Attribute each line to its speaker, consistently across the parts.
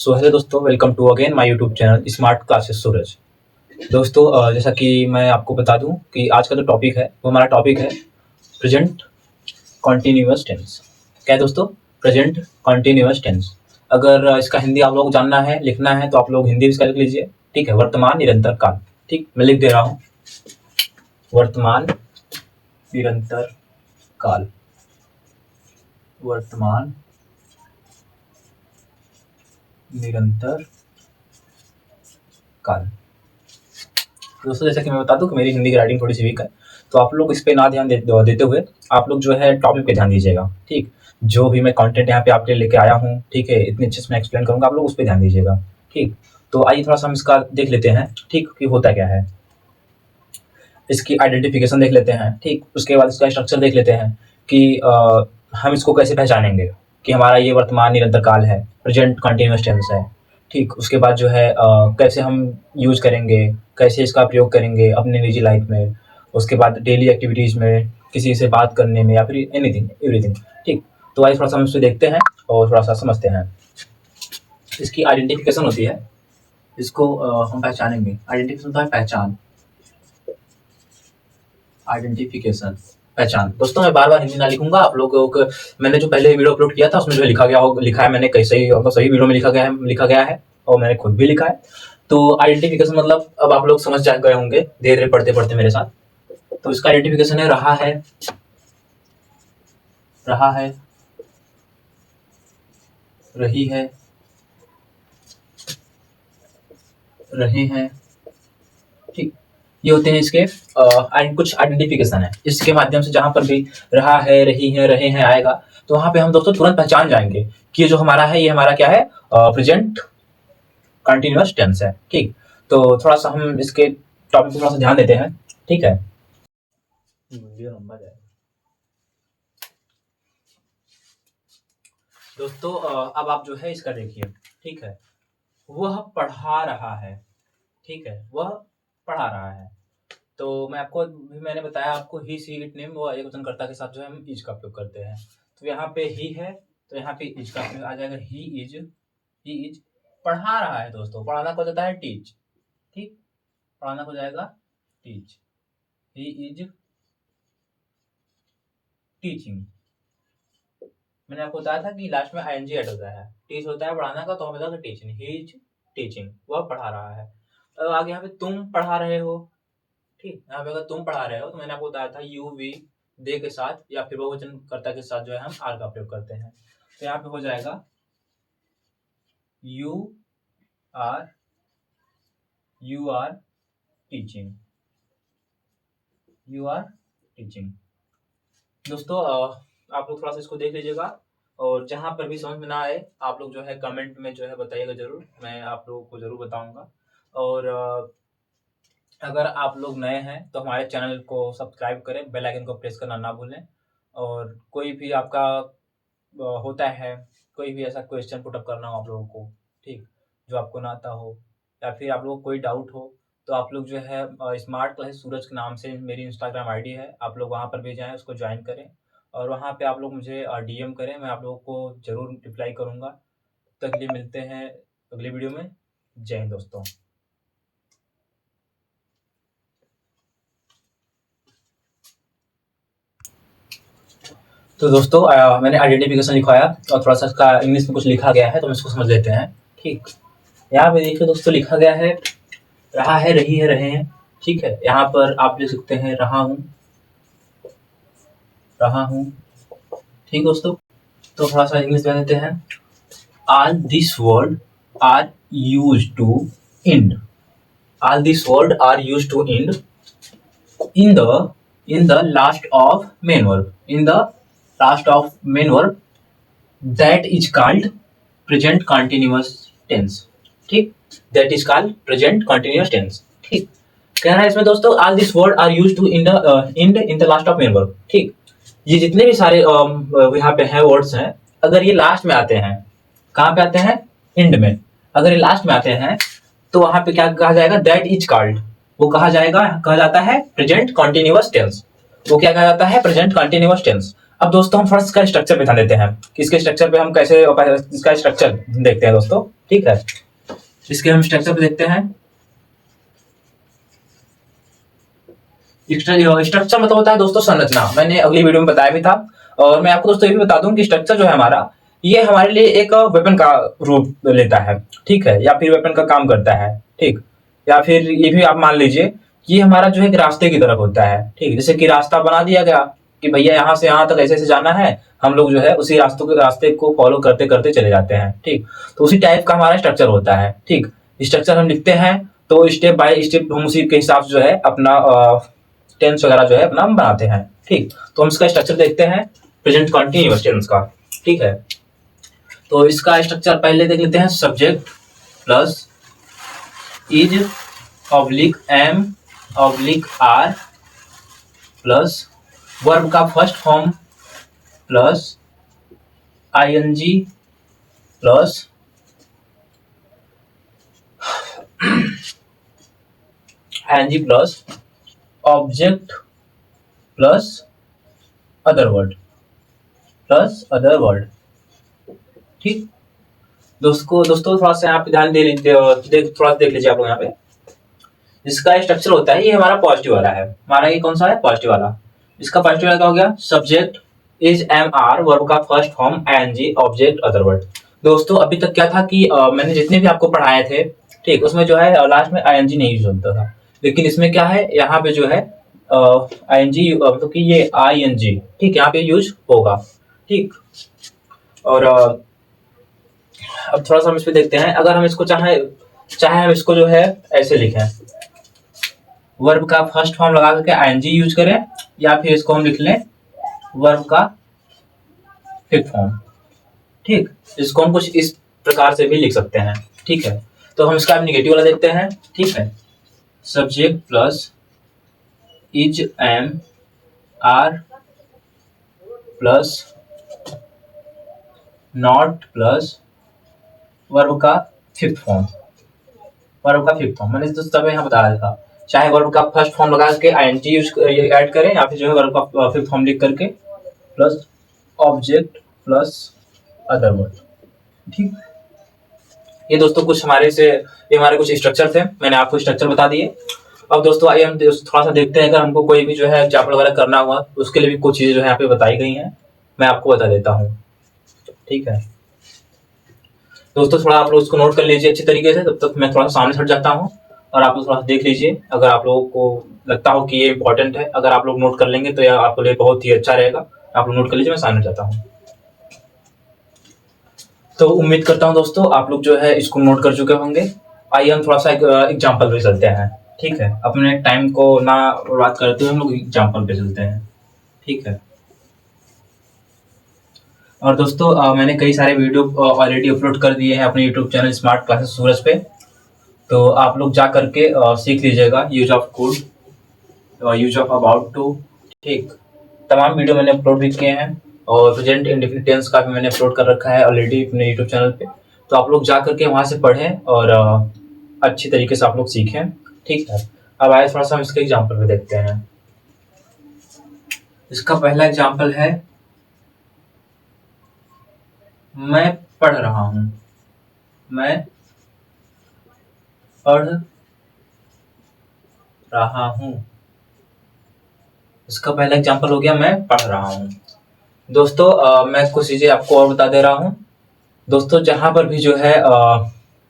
Speaker 1: सो hello दोस्तों, welcome to again my YouTube channel smart classes Suraj. दोस्तों, जैसा कि मैं आपको बता दूं कि आज का जो टॉपिक है वो हमारा टॉपिक है प्रेजेंट कॉन्टिन्यूअस टेंस। क्या है दोस्तों? Present continuous tense. अगर इसका हिंदी आप लोग को जानना है, लिखना है, तो आप लोग हिंदी में इसका लिख लीजिए। ठीक है, वर्तमान निरंतर काल। ठीक, मैं लिख दे रहा हूँ, वर्तमान निरंतर काल। वर्तमान निरंतर काल। दोस्तों, जैसा कि मैं बता दूं कि मेरी हिंदी की राइटिंग थोड़ी सी वीक है, तो आप लोग इस पे ना ध्यान देते हुए आप लोग जो है टॉपिक पे ध्यान दीजिएगा। ठीक, जो भी मैं कंटेंट यहाँ पे आपके लिए लेके आया हूँ, ठीक है, इतने अच्छे से मैं एक्सप्लेन करूंगा, आप लोग उस पे ध्यान दीजिएगा। ठीक, तो आइए थोड़ा सा हम इसका देख लेते हैं, ठीक, कि होता क्या है। इसकी आइडेंटिफिकेशन देख लेते हैं। ठीक, उसके बाद इसका स्ट्रक्चर देख लेते हैं कि हम इसको कैसे पहचानेंगे कि हमारा ये वर्तमान निरंतर काल है, प्रेजेंट कंटिन्यूअस टेंस है। ठीक, उसके बाद जो है कैसे हम यूज करेंगे, कैसे इसका प्रयोग करेंगे अपने निजी लाइफ में, उसके बाद डेली एक्टिविटीज़ में, किसी से बात करने में, या फिर एनीथिंग एवरीथिंग। ठीक, तो आइए थोड़ा सा हम इसको देखते हैं और थोड़ा सा समझते हैं। इसकी आइडेंटिफिकेशन होती है, इसको हम पहचानेंगे। आइडेंटिफिकेशन होता है पहचान, आइडेंटिफिकेशन, पहचान। दोस्तों, मैं बार बार हिंदी ना लिखूंगा, आप लोगों को मैंने जो पहले वीडियो अपलोड किया था उसमें जो लिखा है मैंने, सही वीडियो में लिखा गया है और मैंने खुद भी लिखा है। तो आइडेंटिफिकेशन मतलब अब आप लोग समझ गए होंगे धीरे धीरे पढ़ते पढ़ते मेरे साथ। तो इसका आइडेंटिफिकेशन है रहा है, रहा है, रही है, रहे हैं। ठीक, ये होते हैं इसके कुछ आइडेंटिफिकेशन है। इसके माध्यम से जहां पर भी रहा है, रही है, रहे हैं आएगा, तो वहां पे हम दोस्तों तुरंत पहचान जाएंगे कि ये जो हमारा है, ये हमारा क्या है, प्रेजेंट कंटिन्यूअस टेंस है। ठीक, तो थोड़ा सा हम इसके टॉपिक पे थोड़ा सा ध्यान देते हैं। ठीक है, दोस्तों, अब आप जो है इसका देखिए। ठीक है, वह पढ़ा रहा है। ठीक है, वह पढ़ा रहा है। तो मैंने बताया आपको ही सी इट नेम, वो एक वचनकर्ता के साथ जो है हम इज का प्रयोग करते हैं। तो यहाँ पे ही है, तो यहाँ पे इज का प्रयोग आ जाएगा। ही इज पढ़ा रहा है। दोस्तों, पढ़ाना को जाता है टीच। ठीक, पढ़ाना को जाएगा टीच। He is teaching. मैंने आपको बताया था कि लास्ट में आईएनजी ऐड होता है। टीच होता है पढ़ाना का, तो हमें बताया टीचिंग। ही इज टीचिंग, वह पढ़ा रहा है। अब आगे यहाँ पे तुम पढ़ा रहे हो। ठीक, यहाँ पे अगर तुम पढ़ा रहे हो तो मैंने आपको बताया था यू वी दे के साथ या फिर बहुवचनकर्ता के साथ जो है हम आर का प्रयोग करते हैं। तो यहाँ पे हो जाएगा you are teaching, you are teaching. दोस्तों, आप लोग थोड़ा सा इसको देख लीजिएगा और जहां पर भी समझ में ना आए आप लोग जो है कमेंट में जो है बताइएगा जरूर, मैं आप लोगों को जरूर बताऊंगा। और अगर आप लोग नए हैं तो हमारे चैनल को सब्सक्राइब करें, बेल आइकन को प्रेस करना ना भूलें। और कोई भी आपका होता है, कोई भी ऐसा क्वेश्चन पुटअप करना हो आप लोगों को, ठीक, जो आपको ना आता हो या फिर आप लोगों को कोई डाउट हो, तो आप लोग जो है स्मार्ट क्लासेस सूरज के नाम से मेरी इंस्टाग्राम आईडी है, आप लोग वहाँ पर भी जाएं, उसको ज्वाइन करें और वहाँ पे आप लोग मुझे डीएम करें, मैं आप लोगों को ज़रूर रिप्लाई करूँगा। तब तक के लिए मिलते हैं अगली वीडियो में। जय हिंद दोस्तों। तो दोस्तों, मैंने आइडेंटिफिकेशन लिखवाया और थोड़ा सा इसका इंग्लिश में कुछ लिखा गया है, तो हम इसको समझ लेते हैं। ठीक, यहाँ पे देखिए दोस्तों, लिखा गया है रहा है, रही है, रहे हैं। ठीक है, यहाँ पर आप लिख सकते हैं रहा हूँ, रहा हूँ। ठीक दोस्तों, तो थोड़ा सा इंग्लिश में देते हैं। All these words are used to end. All these words are used to end in the last of main verb. In the last of main verb, that is called present continuous tense. ठीक, that is called present continuous tense. ठीक, कह रहा है इसमें दोस्तों all these words are used to end in the last of main verb. ठीक, ये जितने भी सारे यहाँ पे है वर्ड्स हैं, अगर ये लास्ट में आते हैं, कहाँ पे आते हैं? एंड में। अगर ये लास्ट में आते हैं तो वहां पे क्या कहा जाएगा? दैट इज कॉल्ड, वो कहा जाता है प्रेजेंट कंटिन्यूअस टेंस। वो क्या कहा जाता है? Present continuous tense. अब दोस्तों हम थोड़ा इसका स्ट्रक्चर पे ध्यान देते हैं कि इसके स्ट्रक्चर पे हम कैसे इसका स्ट्रक्चर देखते हैं दोस्तों। ठीक है, इसके हम स्ट्रक्चर पे देखते हैं। स्ट्रक्चर मतलब होता है दोस्तों संरचना, मैंने अगली वीडियो में बताया भी था। और मैं आपको दोस्तों ये भी बता दूं कि स्ट्रक्चर जो है हमारा, ये हमारे लिए एक वेपन का रूप लेता है, ठीक है, या फिर वेपन का काम करता है, ठीक। या फिर ये भी आप मान लीजिए कि ये हमारा जो है एक रास्ते की तरफ होता है, ठीक। जैसे कि रास्ता बना दिया गया कि भैया यहाँ से यहाँ तक ऐसे ऐसे जाना है, हम लोग जो है उसी रास्ते को फॉलो करते करते चले जाते हैं, ठीक। तो उसी टाइप का हमारा स्ट्रक्चर होता है, ठीक। स्ट्रक्चर हम लिखते हैं तो स्टेप बाय स्टेप हम उसी के हिसाब से जो है अपना टेंस वगैरह जो है अपना हम बनाते हैं, ठीक। तो हम इसका स्ट्रक्चर देखते हैं प्रेजेंट कंटिन्यूअस टेंस का, ठीक है। तो इसका स्ट्रक्चर पहले देख लेते हैं। Subject plus is oblique M oblique R plus verb का first form plus ING plus ING plus object plus other word ठीक। दोस्तों थोड़ा सा यहाँ पे ध्यान दे लीजिए, थोड़ा सा देख लीजिए आप लोग यहाँ पे। इसका स्ट्रक्चर होता है, ये हमारा पॉजिटिव वाला है, हमारा ये कौन सा है, पॉजिटिव वाला। इसका पॉजिटिव वाला क्या हो गया, subject is M R, verb का first form NG, object other word. दोस्तों अभी तक क्या था कि मैंने जितने भी आपको पढ़ाए थे, ठीक, उसमें जो है लास्ट में आईएनजी नहीं यूज होता था, लेकिन इसमें क्या है, यहाँ पे जो है आईएनजी मतलब कि ये आईएनजी, ठीक, यहाँ पे यूज होगा, ठीक। और अब थोड़ा सा हम इस पे देखते हैं। अगर हम इसको चाहे हम इसको जो है ऐसे लिखें, वर्ब का फर्स्ट फॉर्म लगा करके आईएनजी यूज करें, या फिर इसको हम लिख लें वर्ब का फिफ्थ फॉर्म, ठीक। इसको हम कुछ इस प्रकार से भी लिख सकते हैं, ठीक है। तो हम इसका निगेटिव वाला देखते हैं, ठीक है। Subject plus is M are plus not plus verb का फिफ्थ फॉर्म, मैंने दोस्तों यहाँ बताया था, चाहे वर्ब का फर्स्ट फॉर्म लगा के आईएनजी यूज ऐड करें, या फिर जो है वर्ब का फिफ्थ फॉर्म लिख करके plus object plus other word, ठीक। ये दोस्तों कुछ ये हमारे कुछ स्ट्रक्चर थे, मैंने आपको स्ट्रक्चर बता दिए। अब दोस्तों आइए हम थोड़ा सा देखते हैं, अगर हमको कोई भी जो है एग्जाम्पल वगैरह करना हुआ, उसके लिए भी कुछ चीजें जो है यहाँ पे बताई गई हैं, मैं आपको बता देता हूँ, ठीक है। दोस्तों थोड़ा आप लोग उसको नोट कर लीजिए अच्छी तरीके से, तब तक मैं थोड़ा सामने हट जाता हूँ और आप लोग थोड़ा देख लीजिए। अगर आप लोगों को लगता हो कि ये इंपॉर्टेंट है, अगर आप लोग नोट कर लेंगे तो यह आपके लिए बहुत ही अच्छा रहेगा। आप लोग नोट कर लीजिए, मैं सामने जाता हूँ। तो उम्मीद करता हूँ दोस्तों आप लोग जो है इसको नोट कर चुके होंगे। आइए हम थोड़ा सा एग्जाम्पल पे चलते हैं, ठीक है। अपने टाइम को ना बर्बाद करते हुए हम लोग एग्जाम्पल पे चलते हैं, ठीक है। और दोस्तों मैंने कई सारे वीडियो ऑलरेडी अपलोड कर दिए हैं अपने YouTube channel smart classes Suraj पे, तो आप लोग जा करके सीख लीजिएगा use of code, use of about to, ठीक। तमाम वीडियो मैंने अपलोड भी किए हैं, और प्रेजेंट इंडेफिनिट टेंस का भी मैंने अपलोड कर रखा है ऑलरेडी अपने यूट्यूब चैनल पे। तो आप लोग जा करके वहाँ से पढ़ें और अच्छी तरीके से आप लोग सीखें, ठीक है। अब आए थोड़ा सा हम इसके एग्जाम्पल पे देखते हैं। इसका पहला एग्जाम्पल है, मैं पढ़ रहा हूँ, मैं पढ़ रहा हूँ। इसका पहला एग्जाम्पल हो गया, मैं पढ़ रहा हूँ। दोस्तों मैं कुछ चीजें आपको और बता दे रहा हूँ। दोस्तों जहां पर भी जो है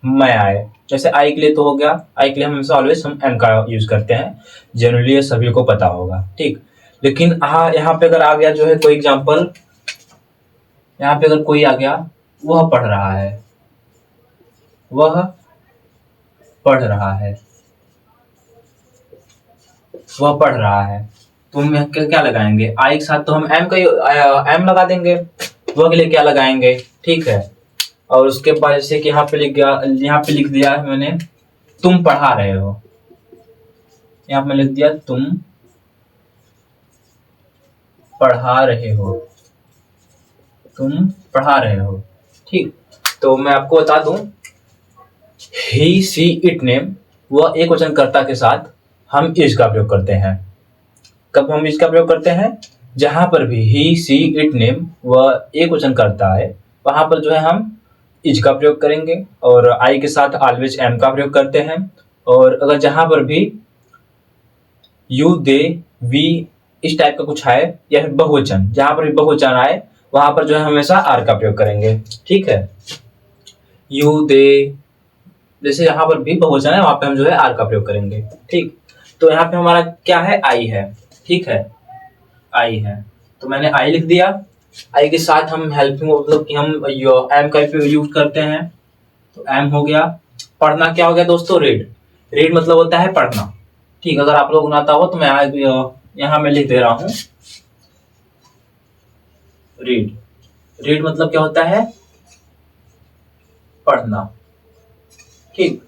Speaker 1: मैं आए, जैसे आई के लिए तो हो गया, आई के लिए हमेशा ऑलवेज हम एम का यूज करते हैं, जनरली ये सभी को पता होगा, ठीक। लेकिन यहाँ पे अगर आ गया जो है कोई एग्जाम्पल, यहाँ पे अगर कोई आ गया, वह पढ़ रहा है, वह पढ़ रहा है, वह पढ़ रहा है, तो हम क्या लगाएंगे, आई के साथ तो हम एम लगा देंगे, वह के लिए क्या लगाएंगे, ठीक है। और उसके बाद जैसे कि यहाँ पे लिख दिया है मैंने, तुम पढ़ा रहे हो, यहाँ पे लिख दिया तुम पढ़ा रहे हो, तुम पढ़ा रहे हो, ठीक। तो मैं आपको बता दूं, ही सी इट नेम, वह एक वचन कर्ता के साथ हम इज का प्रयोग करते हैं। कब हम इज का प्रयोग करते हैं, जहां पर भी ही सी इट नेम वह एक वचन करता है, वहां पर जो है हम इज का प्रयोग करेंगे, और आई के साथ ऑलवेज एम का प्रयोग करते हैं। और अगर जहां पर भी यू दे वी इस टाइप का कुछ है, या फिर बहुवचन, जहां पर भी बहुवचन आए वहां पर जो है हमेशा आर का प्रयोग करेंगे। ठीक है, यू दे, जैसे यहाँ पर भी बहुवचन है वहां पे हम जो है आर का प्रयोग करेंगे। ठीक, तो यहाँ पे हमारा क्या है, आई है। ठीक है, आई है, तो मैंने आई लिख दिया। आई के साथ हम हेल्पिंग, मतलब कि हम एम का यूज करते हैं, तो एम हो गया। पढ़ना क्या हो गया दोस्तों, रीड। रीड मतलब होता है पढ़ना। ठीक, अगर आप लोग आता हो तो मैं यहाँ मैं लिख दे रहा हूँ रीड। रीड मतलब क्या होता है, पढ़ना। ठीक,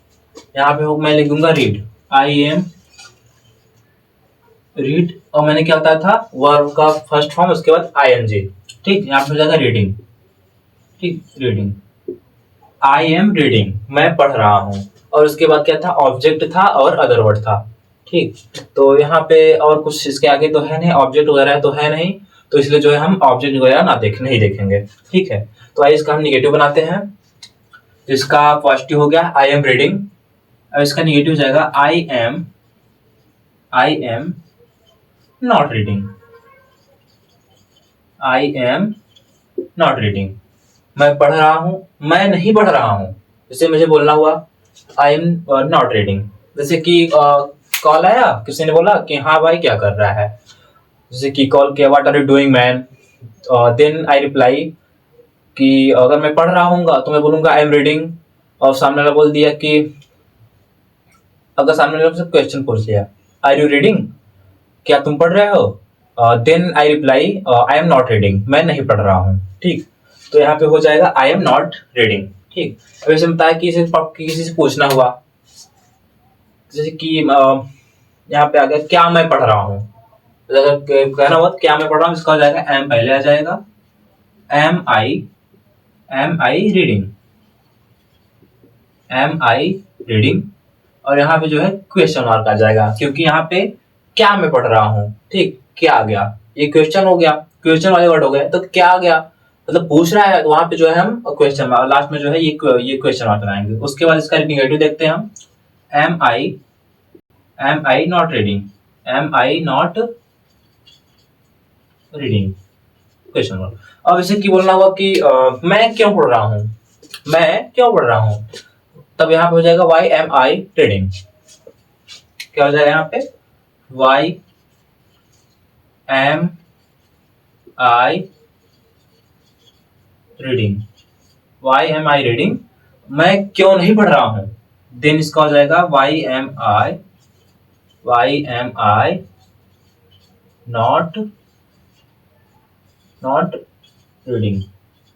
Speaker 1: यहाँ पे मैं लिख दूंगा रीड, आई एम रीड, और मैंने क्या बताया था, वर्ब का फर्स्ट फॉर्म, उसके बाद आई एन जी। ठीक, यहाँ पे हो जाएगा रीडिंग। ठीक, रीडिंग, आई एम रीडिंग, मैं पढ़ रहा हूँ। और उसके बाद क्या था, ऑब्जेक्ट था और अदर वर्ड था। ठीक, तो यहाँ पे और कुछ इसके आगे तो है नहीं, ऑब्जेक्ट वगैरह तो है नहीं, तो इसलिए जो है हम ऑब्जेक्ट वगैरह नहीं देखेंगे। ठीक है, तो आइए इसका हम निगेटिव बनाते हैं। इसका पॉजिटिव हो गया आई एम रीडिंग, अब इसका निगेटिव हो जाएगा आई am not reading, I am not reading, मैं पढ़ रहा हूं, मैं नहीं पढ़ रहा हूं। जैसे मुझे बोलना हुआ आई एम नॉट रीडिंग, जैसे कि कॉल आया, किसी ने बोला कि हाँ भाई क्या कर रहा है, जैसे कि कॉल किया what are you doing man, then I reply कि अगर मैं पढ़ रहा हूँ तो मैं बोलूंगा आई एम रीडिंग, और सामने वाला बोल दिया कि, अगर सामने वाले से क्वेश्चन पूछ लिया आर यू रीडिंग, क्या तुम पढ़ रहे हो, then I reply I am not reading, मैं नहीं पढ़ रहा हूँ। ठीक, तो यहाँ पे हो जाएगा आई एम नॉट रीडिंग। ठीक, अब ऐसे बताया कि किसी से पूछना हुआ, जैसे कि यहाँ पे आ गया क्या मैं पढ़ रहा हूँ, अगर कहना हुआ क्या मैं पढ़ रहा हूँ, इसका हो जाएगा एम पहले आ जाएगा, am I reading, am I reading, और यहाँ पे जो है क्वेश्चन मार्क आ जाएगा, क्योंकि यहाँ पे क्या मैं पढ़ रहा हूँ। ठीक, क्या आ गया, ये क्वेश्चन हो गया, क्वेश्चन वाले वर्ड हो गए, तो क्या आ गया, मतलब पूछ रहा है, तो वहां पे जो है हम क्वेश्चन मार्क लास्ट में जो है ये क्वेश्चन मार्क लगाएंगे। उसके बाद इसका निगेटिव देखते हैं हम, am I not reading, am I not reading, question mark. अब इसे की बोलना हुआ कि मैं क्यों पढ़ रहा हूँ, मैं क्यों पढ़ रहा हूँ, तब यहाँ पे हो जाएगा वाई एम आई रीडिंग, क्या हो जाएगा यहाँ पे, why am I reading, why am I reading, मैं क्यों नहीं पढ़ रहा हूं। देन इसका हो जाएगा why am I not reading.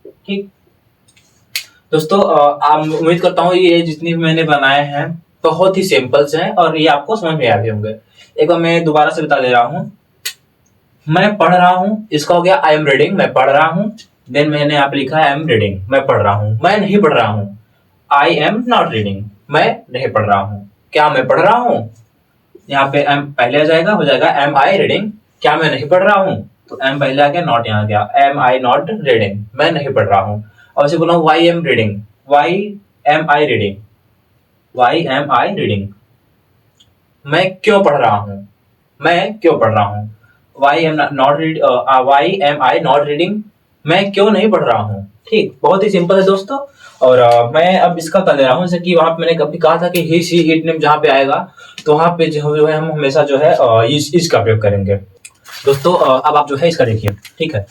Speaker 1: ठीक दोस्तों, उम्मीद करता हूँ ये जितनी भी मैंने बनाए हैं बहुत ही सिंपल से हैं और ये आपको समझ में आ गए होंगे। एक बार मैं दोबारा से बता दे रहा हूँ, मैं पढ़ रहा हूँ, इसका हो गया आई एम रीडिंग, मैं पढ़ रहा हूँ। देन मैंने यहाँ पे लिखा है आई एम रीडिंग, मैं पढ़ रहा हूँ। मैं नहीं पढ़ रहा हूँ, आई एम नॉट रीडिंग, मैं नहीं पढ़ रहा हूँ। क्या मैं पढ़ रहा हूँ, यहाँ पे एम पहले आ जाएगा, हो जाएगा एम आई रीडिंग, क्या मैं नहीं पढ़ रहा हूँ, तो एम पहले आ गया, नॉट यहाँ आ गया, एम आई नॉट रीडिंग, मैं नहीं पढ़ रहा हूँ। और इसे बोला why am reading, why am I reading, why am I reading, मैं क्यों पढ़ रहा हूँ, मैं क्यों पढ़ रहा हूँ। Why am not read, why am I not reading, मैं क्यों नहीं पढ़ रहा हूँ। ठीक, बहुत ही सिंपल है दोस्तों। और मैं अब इसका बता दे रहा हूँ, जैसे कि वहां पे मैंने कभी कहा था कि ही सी इट नेम जहाँ पे आएगा तो वहां पे जो है हम हमेशा जो है इस का प्रयोग करेंगे। दोस्तों अब आप जो है इसका देखिए, ठीक है,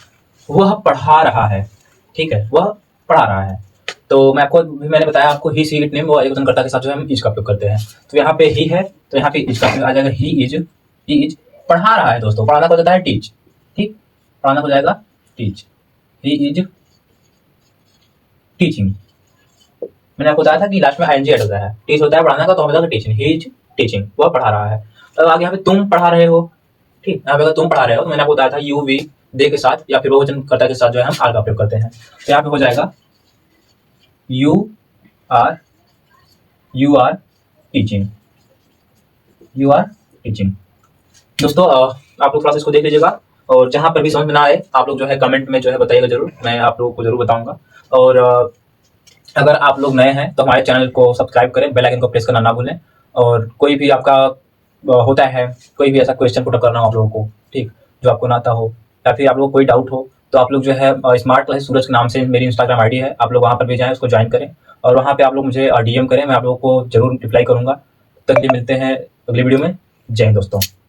Speaker 1: वह पढ़ा रहा है, ठीक है, वह पढ़ा रहा है। तो मैं आपको मैंने बताया आपको ही सी इट नेम वो एक वचनकर्ता के साथ जो है हम इज का प्रयोग करते हैं। तो यहाँ पे ही है, तो यहाँ पे इज का प्रयोग आ जाएगा, ही इज पढ़ा रहा है। दोस्तों पढ़ाना को जाता है टीच, ठीक, पढ़ाना को जाएगा टीच, ही इज टीचिंग। मैंने आपको बताया था कि लास्ट में आईएनजी ऐड होता है, टीच होता है पढ़ाना का, तो हमें टीचिंग, ही इज टीचिंग, वह पढ़ा रहा है। अब आगे यहाँ पे तुम पढ़ा रहे हो, ठीक, यहाँ पे अगर तुम पढ़ा रहे हो तो मैंने आपको बताया था यू वी दे के साथ या फिर बहुवचनकर्ता के साथ जो है हम आर का प्रयोग करते हैं। तो यहाँ पे हो जाएगा you are teaching, you are teaching. दोस्तों आप लोग थोड़ा सा इसको देख लीजिएगा और जहाँ पर भी समझ में ना आए आप लोग जो है कमेंट में जो है बताइएगा ज़रूर, मैं आप लोगों को ज़रूर बताऊँगा। और अगर आप लोग नए हैं तो हमारे चैनल को सब्सक्राइब करें, बेल आइकन को प्रेस करना ना भूलें। और कोई भी आपका होता है, कोई भी ऐसा क्वेश्चन पुट करना हो आप लोगों को, ठीक, जो आपको ना आता हो या फिर आप लोगों को कोई डाउट हो, तो आप लोग जो है स्मार्ट क्लासेस सूरज के नाम से मेरी इंस्टाग्राम आईडी है, आप लोग वहाँ पर भी जाएँ, उसको ज्वाइन करें और वहाँ पे आप लोग मुझे डीएम करें, मैं आप लोगों को ज़रूर रिप्लाई करूँगा। तब तक के लिए मिलते हैं अगली वीडियो में। जय हिंद दोस्तों।